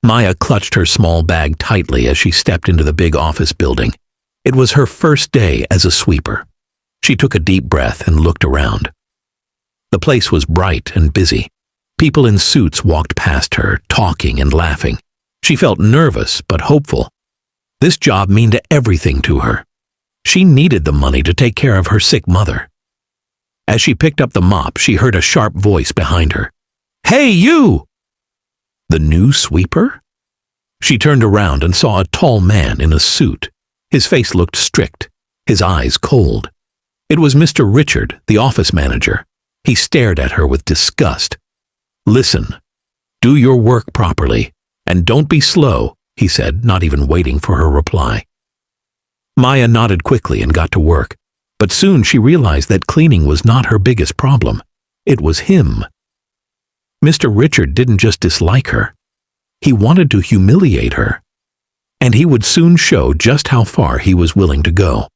Maya clutched her small bag tightly as she stepped into the big office building. It was her first day as a sweeper. She took a deep breath and looked around. The place was bright and busy. People in suits walked past her, talking and laughing. She felt nervous but hopeful. This job meant everything to her. She needed the money to take care of her sick mother. As she picked up the mop, she heard a sharp voice behind her. "Hey, you!" The new sweeper? She turned around and saw a tall man in a suit. His face looked strict, his eyes cold. It was Mr. Richard, the office manager. He stared at her with disgust. "Listen, do your work properly, and don't be slow," he said, not even waiting for her reply. Maya nodded quickly and got to work, but soon she realized that cleaning was not her biggest problem. It was him. Mr. Richard didn't just dislike her. He wanted to humiliate her. And he would soon show just how far he was willing to go.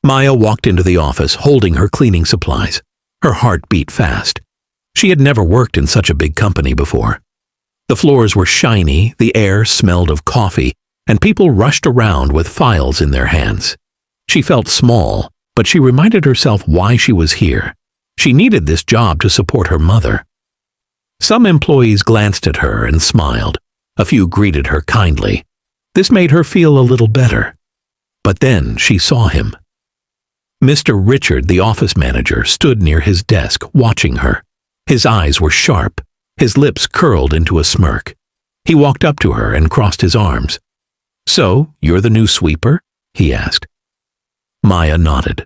Maya walked into the office holding her cleaning supplies. Her heart beat fast. She had never worked in such a big company before. The floors were shiny, the air smelled of coffee, and people rushed around with files in their hands. She felt small, but she reminded herself why she was here. She needed this job to support her mother. Some employees glanced at her and smiled. A few greeted her kindly. This made her feel a little better. But then she saw him. Mr. Richard, the office manager, stood near his desk, watching her. His eyes were sharp, his lips curled into a smirk. He walked up to her and crossed his arms. "So, you're the new sweeper?" he asked. Maya nodded.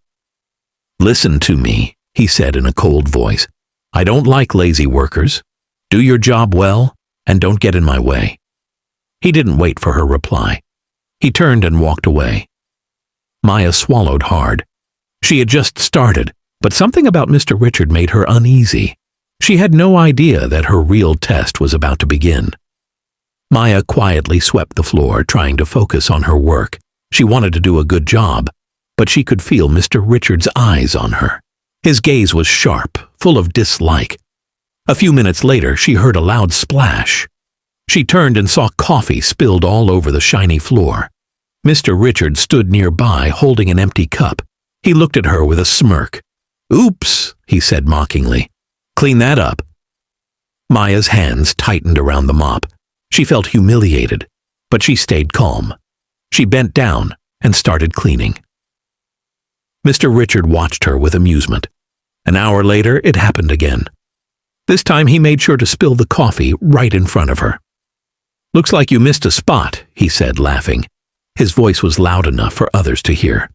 "Listen to me," he said in a cold voice. "I don't like lazy workers. Do your job well, and don't get in my way." He didn't wait for her reply. He turned and walked away. Maya swallowed hard. She had just started, but something about Mr. Richard made her uneasy. She had no idea that her real test was about to begin. Maya quietly swept the floor, trying to focus on her work. She wanted to do a good job, but she could feel Mr. Richard's eyes on her. His gaze was sharp, full of dislike. A few minutes later, she heard a loud splash. She turned and saw coffee spilled all over the shiny floor. Mr. Richard stood nearby, holding an empty cup. He looked at her with a smirk. "Oops," he said mockingly. "Clean that up." Maya's hands tightened around the mop. She felt humiliated, but she stayed calm. She bent down and started cleaning. Mr. Richard watched her with amusement. An hour later, it happened again. This time he made sure to spill the coffee right in front of her. "Looks like you missed a spot," he said, laughing. His voice was loud enough for others to hear.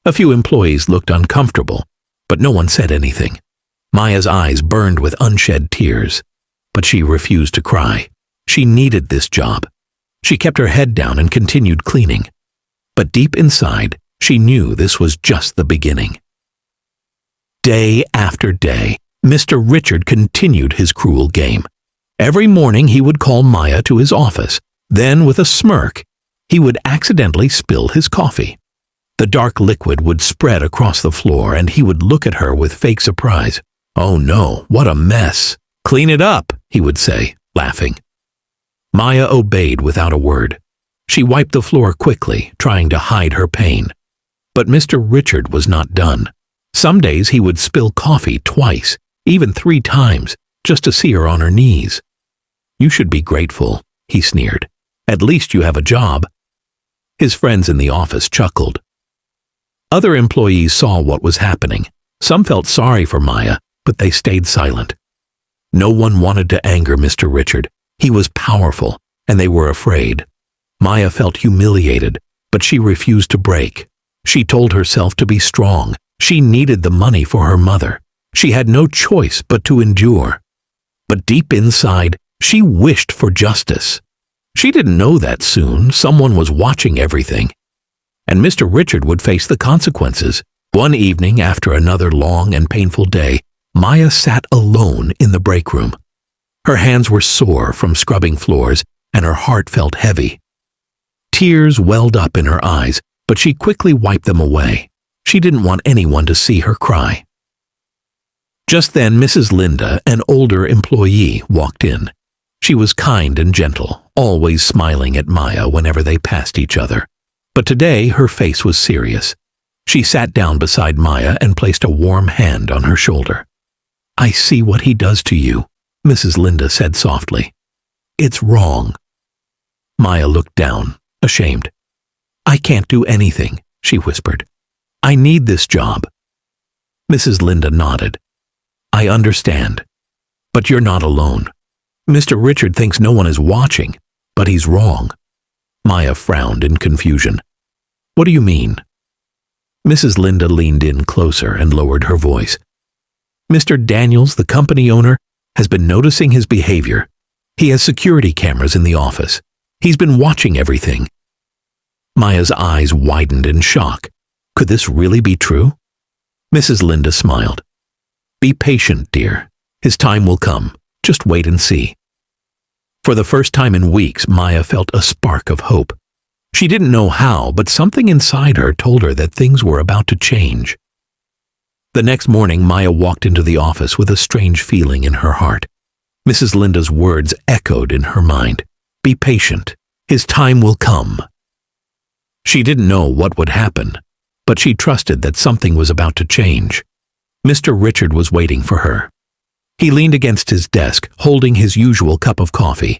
A few employees looked uncomfortable, but no one said anything. Maya's eyes burned with unshed tears, but she refused to cry. She needed this job. She kept her head down and continued cleaning. But deep inside, she knew this was just the beginning. Day after day, Mr. Richard continued his cruel game. Every morning he would call Maya to his office. Then, with a smirk, he would accidentally spill his coffee. The dark liquid would spread across the floor, and he would look at her with fake surprise. "Oh no, what a mess. Clean it up," he would say, laughing. Maya obeyed without a word. She wiped the floor quickly, trying to hide her pain. But Mr. Richard was not done. Some days he would spill coffee twice, even 3 times, just to see her on her knees. "You should be grateful," he sneered. "At least you have a job." His friends in the office chuckled. Other employees saw what was happening. Some felt sorry for Maya, but they stayed silent. No one wanted to anger Mr. Richard. He was powerful, and they were afraid. Maya felt humiliated, but she refused to break. She told herself to be strong. She needed the money for her mother. She had no choice but to endure. But deep inside, she wished for justice. She didn't know that soon someone was watching everything. And Mr. Richard would face the consequences. One evening, after another long and painful day, Maya sat alone in the break room. Her hands were sore from scrubbing floors, and her heart felt heavy. Tears welled up in her eyes, but she quickly wiped them away. She didn't want anyone to see her cry. Just then, Mrs. Linda, an older employee, walked in. She was kind and gentle, always smiling at Maya whenever they passed each other. But today her face was serious. She sat down beside Maya and placed a warm hand on her shoulder. "I see what he does to you," Mrs. Linda said softly. "It's wrong." Maya looked down, ashamed. "I can't do anything," she whispered. "I need this job." Mrs. Linda nodded. "I understand. But you're not alone. Mr. Richard thinks no one is watching, but he's wrong." Maya frowned in confusion. "What do you mean?" Mrs. Linda leaned in closer and lowered her voice. "Mr. Daniels, the company owner, has been noticing his behavior. He has security cameras in the office. He's been watching everything." Maya's eyes widened in shock. Could this really be true? Mrs. Linda smiled. "Be patient, dear. His time will come. Just wait and see." For the first time in weeks, Maya felt a spark of hope. She didn't know how, but something inside her told her that things were about to change. The next morning, Maya walked into the office with a strange feeling in her heart. Mrs. Linda's words echoed in her mind. "Be patient. His time will come." She didn't know what would happen, but she trusted that something was about to change. Mr. Richard was waiting for her. He leaned against his desk, holding his usual cup of coffee.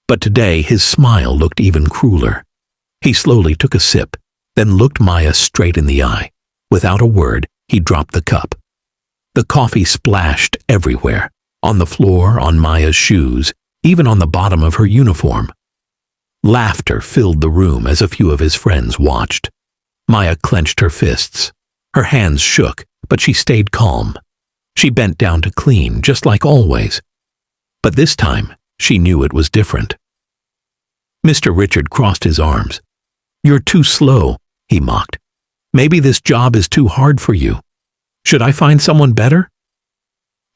But today his smile looked even crueler. He slowly took a sip, then looked Maya straight in the eye. Without a word, he dropped the cup. The coffee splashed everywhere, on the floor, on Maya's shoes, even on the bottom of her uniform. Laughter filled the room as a few of his friends watched. Maya clenched her fists. Her hands shook, but she stayed calm. She bent down to clean, just like always. But this time, she knew it was different. Mr. Richard crossed his arms. "You're too slow," he mocked. "Maybe this job is too hard for you. Should I find someone better?"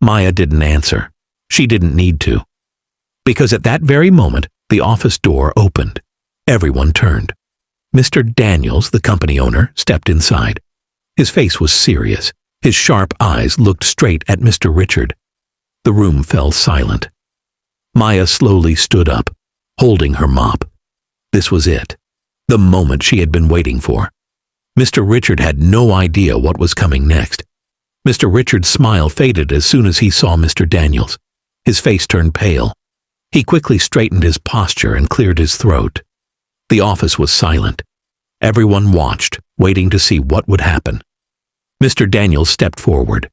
Maya didn't answer. She didn't need to. Because at that very moment, the office door opened. Everyone turned. Mr. Daniels, the company owner, stepped inside. His face was serious. His sharp eyes looked straight at Mr. Richard. The room fell silent. Maya slowly stood up, holding her mop. This was it. The moment she had been waiting for. Mr. Richard had no idea what was coming next. Mr. Richard's smile faded as soon as he saw Mr. Daniels. His face turned pale. He quickly straightened his posture and cleared his throat. The office was silent. Everyone watched, waiting to see what would happen. Mr. Daniels stepped forward.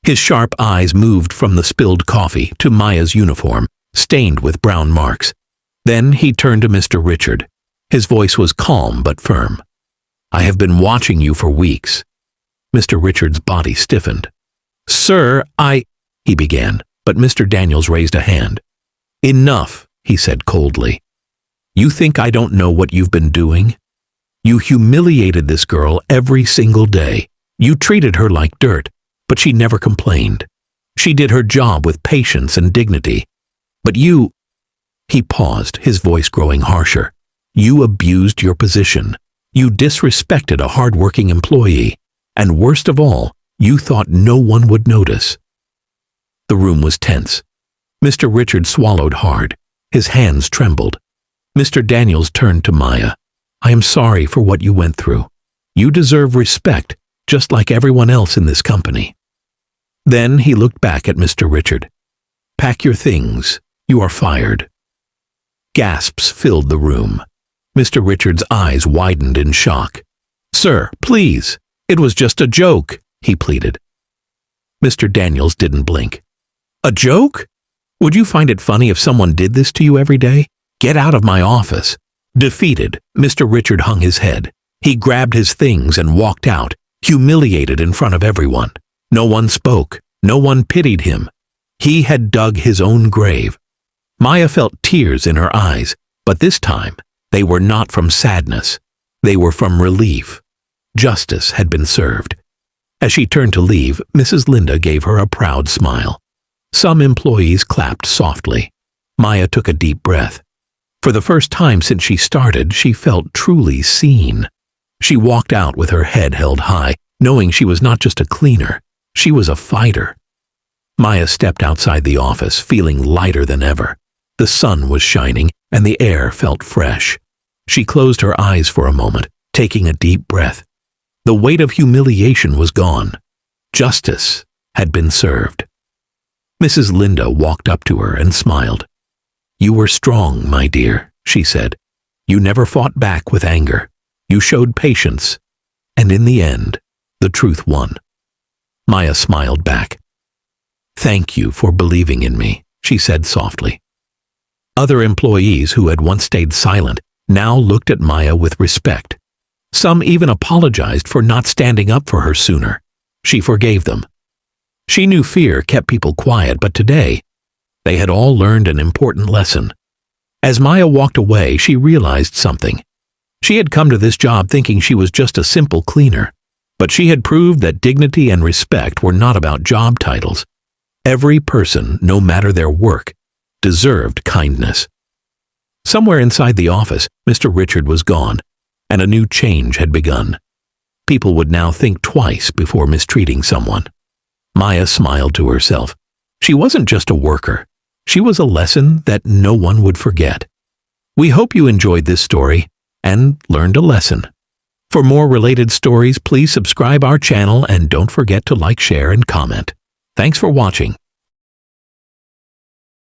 His sharp eyes moved from the spilled coffee to Maya's uniform, stained with brown marks. Then he turned to Mr. Richard. His voice was calm but firm. "I have been watching you for weeks." Mr. Richard's body stiffened. "Sir, he began, but Mr. Daniels raised a hand. "Enough," he said coldly. "You think I don't know what you've been doing? You humiliated this girl every single day. You treated her like dirt, but she never complained. She did her job with patience and dignity. But you—" He paused, his voice growing harsher. "You abused your position. You disrespected a hard-working employee. And worst of all, you thought no one would notice." The room was tense. Mr. Richard swallowed hard. His hands trembled. Mr. Daniels turned to Maya. "I am sorry for what you went through. You deserve respect, just like everyone else in this company." Then he looked back at Mr. Richard. "Pack your things. You are fired." Gasps filled the room. Mr. Richard's eyes widened in shock. "Sir, please. It was just a joke," he pleaded. Mr. Daniels didn't blink. "A joke? Would you find it funny if someone did this to you every day? Get out of my office." Defeated, Mr. Richard hung his head. He grabbed his things and walked out, humiliated in front of everyone. No one spoke. No one pitied him. He had dug his own grave. Maya felt tears in her eyes, but this time they were not from sadness. They were from relief. Justice had been served. As she turned to leave, Mrs. Linda gave her a proud smile. Some employees clapped softly. Maya took a deep breath. For the first time since she started, she felt truly seen. She walked out with her head held high, knowing she was not just a cleaner, she was a fighter. Maya stepped outside the office, feeling lighter than ever. The sun was shining, and the air felt fresh. She closed her eyes for a moment, taking a deep breath. The weight of humiliation was gone. Justice had been served. Mrs. Linda walked up to her and smiled. "You were strong, my dear," she said. "You never fought back with anger. You showed patience. And in the end, the truth won." Maya smiled back. "Thank you for believing in me," she said softly. Other employees who had once stayed silent now looked at Maya with respect. Some even apologized for not standing up for her sooner. She forgave them. She knew fear kept people quiet, but today, they had all learned an important lesson. As Maya walked away, she realized something. She had come to this job thinking she was just a simple cleaner, but she had proved that dignity and respect were not about job titles. Every person, no matter their work, deserved kindness. Somewhere inside the office, Mr. Richard was gone, and a new change had begun. People would now think twice before mistreating someone. Maya smiled to herself. She wasn't just a worker. She was a lesson that no one would forget. We hope you enjoyed this story and learned a lesson. For more related stories, please subscribe our channel and don't forget to like, share, and comment. Thanks for watching.